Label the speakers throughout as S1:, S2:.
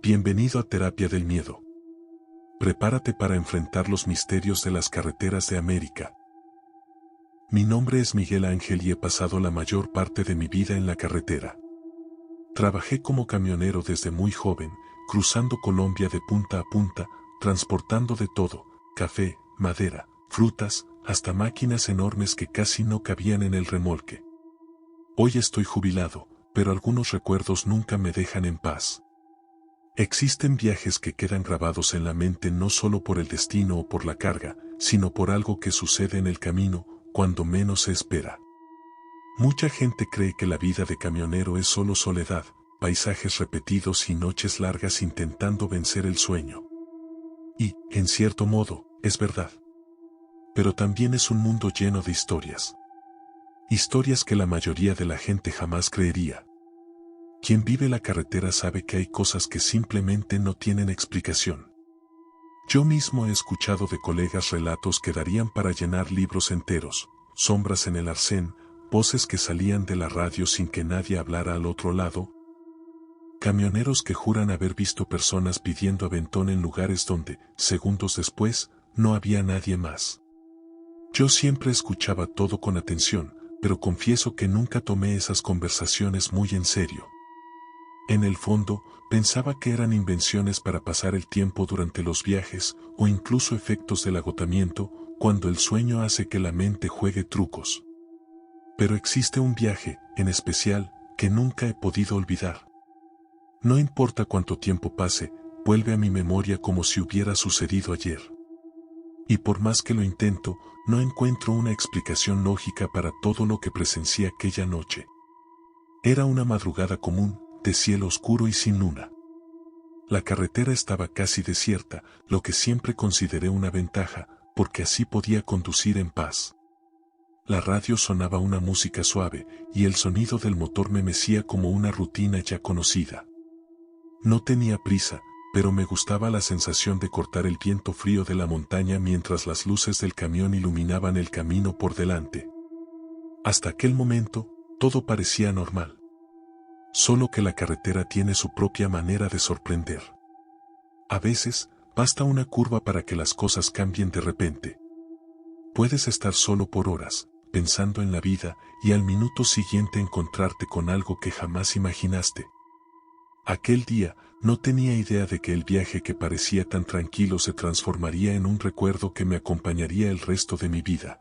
S1: Bienvenido a Terapia del Miedo. Prepárate para enfrentar los misterios de las carreteras de América. Mi nombre es Miguel Ángel y he pasado la mayor parte de mi vida en la carretera. Trabajé como camionero desde muy joven, cruzando Colombia de punta a punta, transportando de todo, café, madera, frutas, hasta máquinas enormes que casi no cabían en el remolque. Hoy estoy jubilado, pero algunos recuerdos nunca me dejan en paz. Existen viajes que quedan grabados en la mente no solo por el destino o por la carga, sino por algo que sucede en el camino, cuando menos se espera. Mucha gente cree que la vida de camionero es solo soledad, paisajes repetidos y noches largas intentando vencer el sueño. Y, en cierto modo, es verdad. Pero también es un mundo lleno de historias. Historias que la mayoría de la gente jamás creería. Quien vive la carretera sabe que hay cosas que simplemente no tienen explicación. Yo mismo he escuchado de colegas relatos que darían para llenar libros enteros, sombras en el arcén, voces que salían de la radio sin que nadie hablara al otro lado, camioneros que juran haber visto personas pidiendo aventón en lugares donde, segundos después, no había nadie más. Yo siempre escuchaba todo con atención, pero confieso que nunca tomé esas conversaciones muy en serio. En el fondo, pensaba que eran invenciones para pasar el tiempo durante los viajes, o incluso efectos del agotamiento, cuando el sueño hace que la mente juegue trucos. Pero existe un viaje, en especial, que nunca he podido olvidar. No importa cuánto tiempo pase, vuelve a mi memoria como si hubiera sucedido ayer. Y por más que lo intento, no encuentro una explicación lógica para todo lo que presencié aquella noche. Era una madrugada común, de cielo oscuro y sin luna. La carretera estaba casi desierta, lo que siempre consideré una ventaja, porque así podía conducir en paz. La radio sonaba una música suave, y el sonido del motor me mecía como una rutina ya conocida. No tenía prisa, pero me gustaba la sensación de cortar el viento frío de la montaña mientras las luces del camión iluminaban el camino por delante. Hasta aquel momento, todo parecía normal. Solo que la carretera tiene su propia manera de sorprender. A veces, basta una curva para que las cosas cambien de repente. Puedes estar solo por horas, pensando en la vida, y al minuto siguiente encontrarte con algo que jamás imaginaste. Aquel día, no tenía idea de que el viaje que parecía tan tranquilo se transformaría en un recuerdo que me acompañaría el resto de mi vida.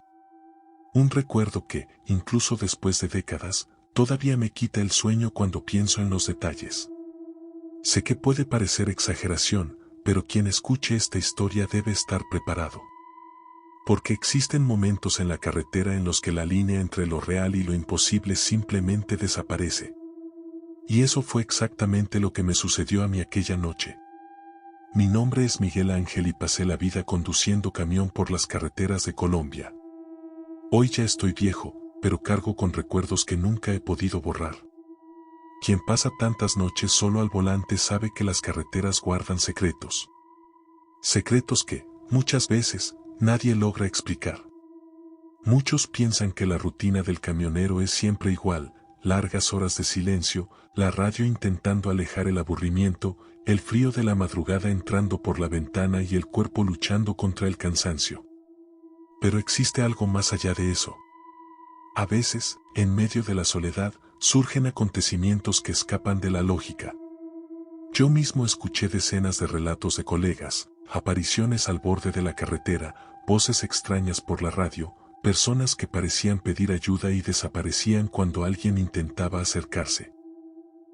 S1: Un recuerdo que, incluso después de décadas, todavía me quita el sueño cuando pienso en los detalles. Sé que puede parecer exageración, pero quien escuche esta historia debe estar preparado. Porque existen momentos en la carretera en los que la línea entre lo real y lo imposible simplemente desaparece. Y eso fue exactamente lo que me sucedió a mí aquella noche. Mi nombre es Miguel Ángel y pasé la vida conduciendo camión por las carreteras de Colombia. Hoy ya estoy viejo, pero cargo con recuerdos que nunca he podido borrar. Quien pasa tantas noches solo al volante sabe que las carreteras guardan secretos. Secretos que, muchas veces, nadie logra explicar. Muchos piensan que la rutina del camionero es siempre igual, largas horas de silencio, la radio intentando alejar el aburrimiento, el frío de la madrugada entrando por la ventana y el cuerpo luchando contra el cansancio. Pero existe algo más allá de eso. A veces, en medio de la soledad, surgen acontecimientos que escapan de la lógica. Yo mismo escuché decenas de relatos de colegas, apariciones al borde de la carretera, voces extrañas por la radio, personas que parecían pedir ayuda y desaparecían cuando alguien intentaba acercarse.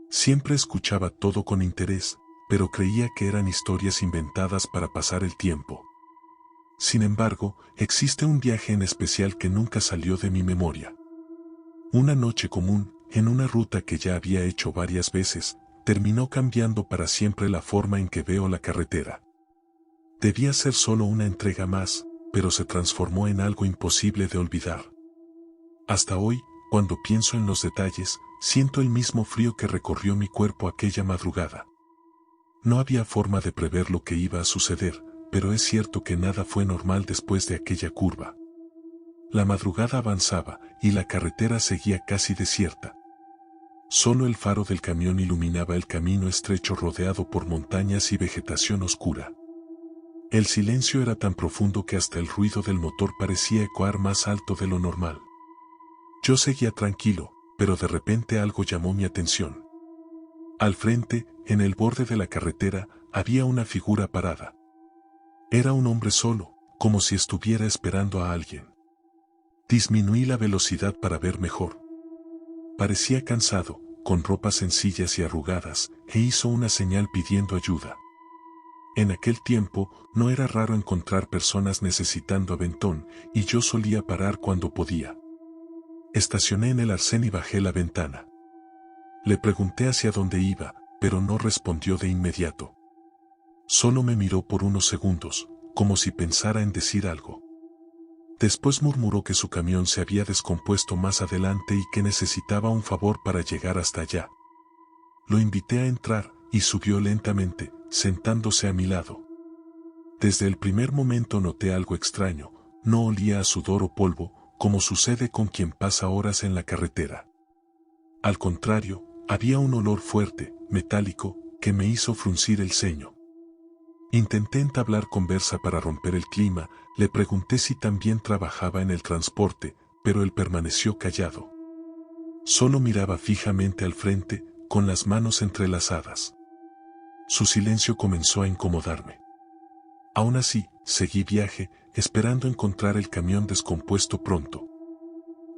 S1: Siempre escuchaba todo con interés, pero creía que eran historias inventadas para pasar el tiempo. Sin embargo, existe un viaje en especial que nunca salió de mi memoria. Una noche común, en una ruta que ya había hecho varias veces, terminó cambiando para siempre la forma en que veo la carretera. Debía ser solo una entrega más, pero se transformó en algo imposible de olvidar. Hasta hoy, cuando pienso en los detalles, siento el mismo frío que recorrió mi cuerpo aquella madrugada. No había forma de prever lo que iba a suceder, pero es cierto que nada fue normal después de aquella curva. La madrugada avanzaba y la carretera seguía casi desierta. Solo el faro del camión iluminaba el camino estrecho rodeado por montañas y vegetación oscura. El silencio era tan profundo que hasta el ruido del motor parecía ecoar más alto de lo normal. Yo seguía tranquilo, pero de repente algo llamó mi atención. Al frente, en el borde de la carretera, había una figura parada. Era un hombre solo, como si estuviera esperando a alguien. Disminuí la velocidad para ver mejor. Parecía cansado, con ropas sencillas y arrugadas, e hizo una señal pidiendo ayuda. En aquel tiempo, no era raro encontrar personas necesitando aventón, y yo solía parar cuando podía. Estacioné en el arcén y bajé la ventana. Le pregunté hacia dónde iba, pero no respondió de inmediato. Solo me miró por unos segundos, como si pensara en decir algo. Después murmuró que su camión se había descompuesto más adelante y que necesitaba un favor para llegar hasta allá. Lo invité a entrar, y subió lentamente, sentándose a mi lado. Desde el primer momento noté algo extraño, no olía a sudor o polvo, como sucede con quien pasa horas en la carretera. Al contrario, había un olor fuerte, metálico, que me hizo fruncir el ceño. Intenté entablar conversa para romper el clima, le pregunté si también trabajaba en el transporte, pero él permaneció callado. Solo miraba fijamente al frente, con las manos entrelazadas. Su silencio comenzó a incomodarme. Aún así, seguí viaje, esperando encontrar el camión descompuesto pronto.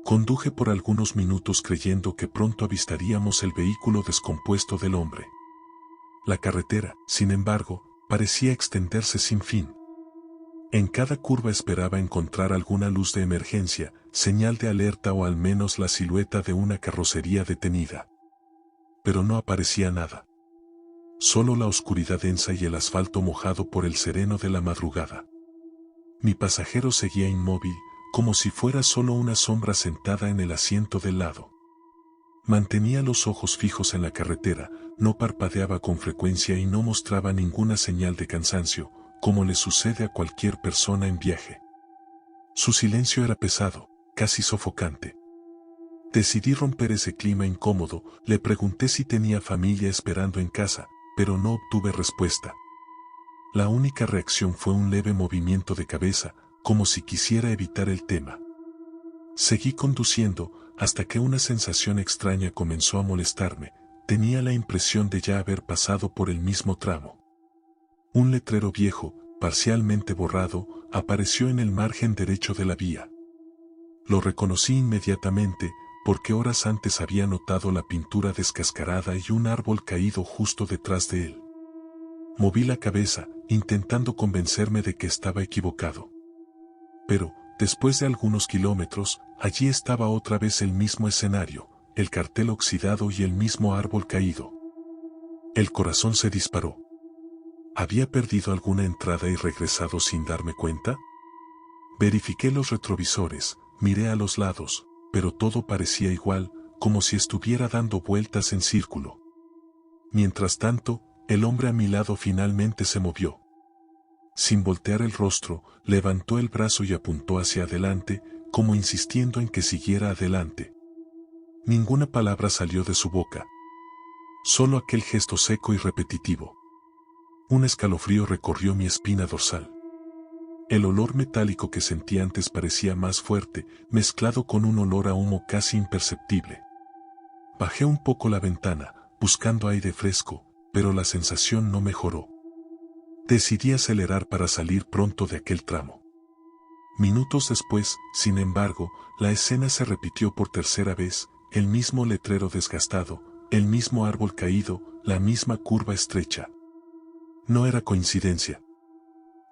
S1: Conduje por algunos minutos creyendo que pronto avistaríamos el vehículo descompuesto del hombre. La carretera, sin embargo, parecía extenderse sin fin. En cada curva esperaba encontrar alguna luz de emergencia, señal de alerta o al menos la silueta de una carrocería detenida. Pero no aparecía nada. Solo la oscuridad densa y el asfalto mojado por el sereno de la madrugada. Mi pasajero seguía inmóvil, como si fuera solo una sombra sentada en el asiento del lado. Mantenía los ojos fijos en la carretera, no parpadeaba con frecuencia y no mostraba ninguna señal de cansancio, como le sucede a cualquier persona en viaje. Su silencio era pesado, casi sofocante. Decidí romper ese clima incómodo, le pregunté si tenía familia esperando en casa, pero no obtuve respuesta. La única reacción fue un leve movimiento de cabeza, como si quisiera evitar el tema. Seguí conduciendo, hasta que una sensación extraña comenzó a molestarme. Tenía la impresión de ya haber pasado por el mismo tramo. Un letrero viejo, parcialmente borrado, apareció en el margen derecho de la vía. Lo reconocí inmediatamente, porque horas antes había notado la pintura descascarada y un árbol caído justo detrás de él. Moví la cabeza, intentando convencerme de que estaba equivocado. Pero, después de algunos kilómetros, allí estaba otra vez el mismo escenario, el cartel oxidado y el mismo árbol caído. El corazón se disparó. ¿Había perdido alguna entrada y regresado sin darme cuenta? Verifiqué los retrovisores, miré a los lados, pero todo parecía igual, como si estuviera dando vueltas en círculo. Mientras tanto, el hombre a mi lado finalmente se movió. Sin voltear el rostro, levantó el brazo y apuntó hacia adelante, como insistiendo en que siguiera adelante. Ninguna palabra salió de su boca. Solo aquel gesto seco y repetitivo. Un escalofrío recorrió mi espina dorsal. El olor metálico que sentí antes parecía más fuerte, mezclado con un olor a humo casi imperceptible. Bajé un poco la ventana, buscando aire fresco, pero la sensación no mejoró. Decidí acelerar para salir pronto de aquel tramo. Minutos después, sin embargo, la escena se repitió por tercera vez, el mismo letrero desgastado, el mismo árbol caído, la misma curva estrecha. No era coincidencia.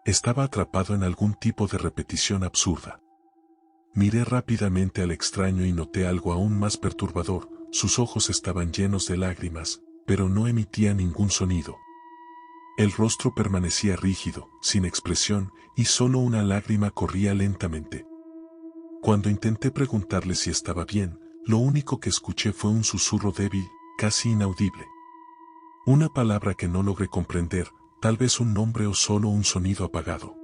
S1: Estaba atrapado en algún tipo de repetición absurda. Miré rápidamente al extraño y noté algo aún más perturbador. Sus ojos estaban llenos de lágrimas, pero no emitía ningún sonido. El rostro permanecía rígido, sin expresión, y solo una lágrima corría lentamente. Cuando intenté preguntarle si estaba bien, lo único que escuché fue un susurro débil, casi inaudible. Una palabra que no logré comprender, tal vez un nombre o solo un sonido apagado.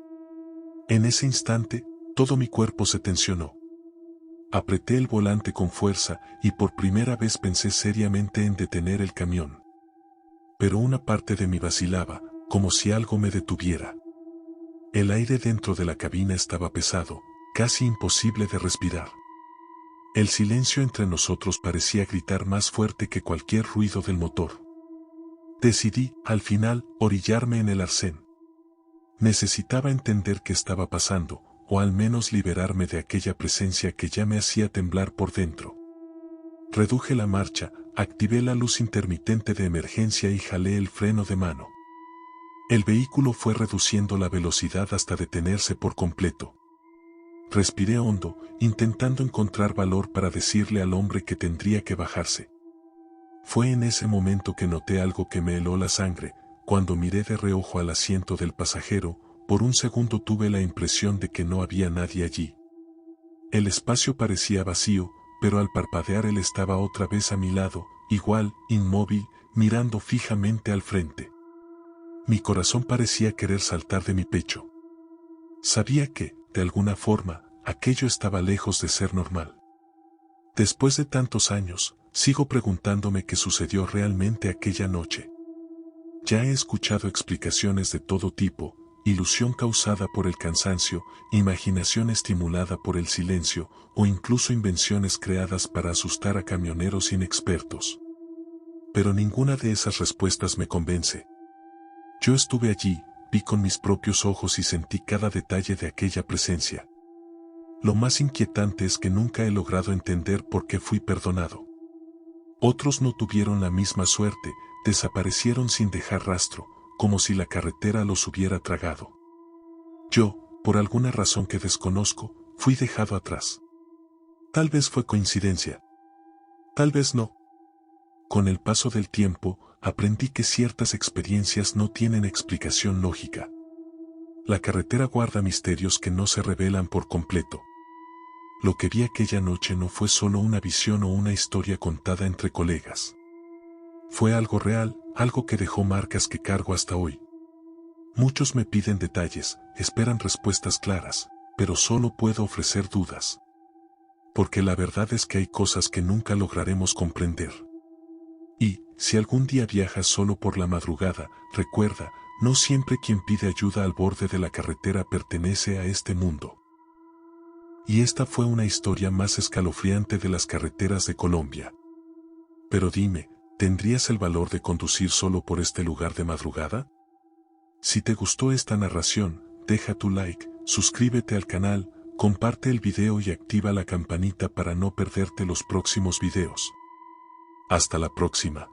S1: En ese instante, todo mi cuerpo se tensionó. Apreté el volante con fuerza y por primera vez pensé seriamente en detener el camión. Pero una parte de mí vacilaba, como si algo me detuviera. El aire dentro de la cabina estaba pesado, casi imposible de respirar. El silencio entre nosotros parecía gritar más fuerte que cualquier ruido del motor. Decidí, al final, orillarme en el arcén. Necesitaba entender qué estaba pasando, o al menos liberarme de aquella presencia que ya me hacía temblar por dentro. Reduje la marcha, activé la luz intermitente de emergencia y jalé el freno de mano. El vehículo fue reduciendo la velocidad hasta detenerse por completo. Respiré hondo, intentando encontrar valor para decirle al hombre que tendría que bajarse. Fue en ese momento que noté algo que me heló la sangre. Cuando miré de reojo al asiento del pasajero, por un segundo tuve la impresión de que no había nadie allí. El espacio parecía vacío, pero al parpadear él estaba otra vez a mi lado, igual, inmóvil, mirando fijamente al frente. Mi corazón parecía querer saltar de mi pecho. Sabía que, de alguna forma, aquello estaba lejos de ser normal. Después de tantos años, sigo preguntándome qué sucedió realmente aquella noche. Ya he escuchado explicaciones de todo tipo: ilusión causada por el cansancio, imaginación estimulada por el silencio, o incluso invenciones creadas para asustar a camioneros inexpertos. Pero ninguna de esas respuestas me convence. Yo estuve allí, vi con mis propios ojos y sentí cada detalle de aquella presencia. Lo más inquietante es que nunca he logrado entender por qué fui perdonado. Otros no tuvieron la misma suerte, desaparecieron sin dejar rastro, como si la carretera los hubiera tragado. Yo, por alguna razón que desconozco, fui dejado atrás. Tal vez fue coincidencia. Tal vez no. Con el paso del tiempo, aprendí que ciertas experiencias no tienen explicación lógica. La carretera guarda misterios que no se revelan por completo. Lo que vi aquella noche no fue solo una visión o una historia contada entre colegas. Fue algo real, algo que dejó marcas que cargo hasta hoy. Muchos me piden detalles, esperan respuestas claras, pero solo puedo ofrecer dudas. Porque la verdad es que hay cosas que nunca lograremos comprender. Y, si algún día viajas solo por la madrugada, recuerda, no siempre quien pide ayuda al borde de la carretera pertenece a este mundo. Y esta fue una historia más escalofriante de las carreteras de Colombia. Pero dime, ¿tendrías el valor de conducir solo por este lugar de madrugada? Si te gustó esta narración, deja tu like, suscríbete al canal, comparte el video y activa la campanita para no perderte los próximos videos. Hasta la próxima.